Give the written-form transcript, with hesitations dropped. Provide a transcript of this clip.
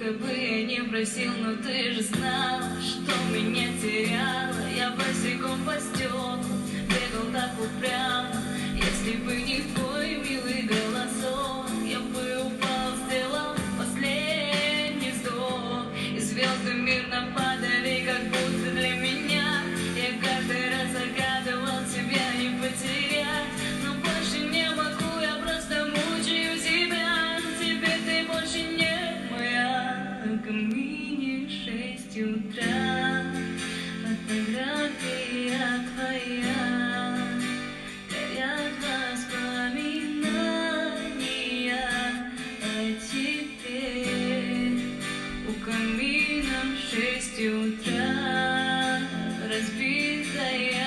Сколько бы я ни просил, но ты же знала, что меня теряла. Я босиком по стеклам бегал так упрямо. Если бы не твой милый голосок, я бы упал, сделал последний вздох. И звезды мирно падали, как будто для меня. Я каждый раз загадывал тебя не потерять, но больше не могу, я просто мучаю себя. Теперь ты больше не моя. Ко мне 6 утра, фотография твоя, горят воспоминания о тебе. У камина в 6 утра разбитая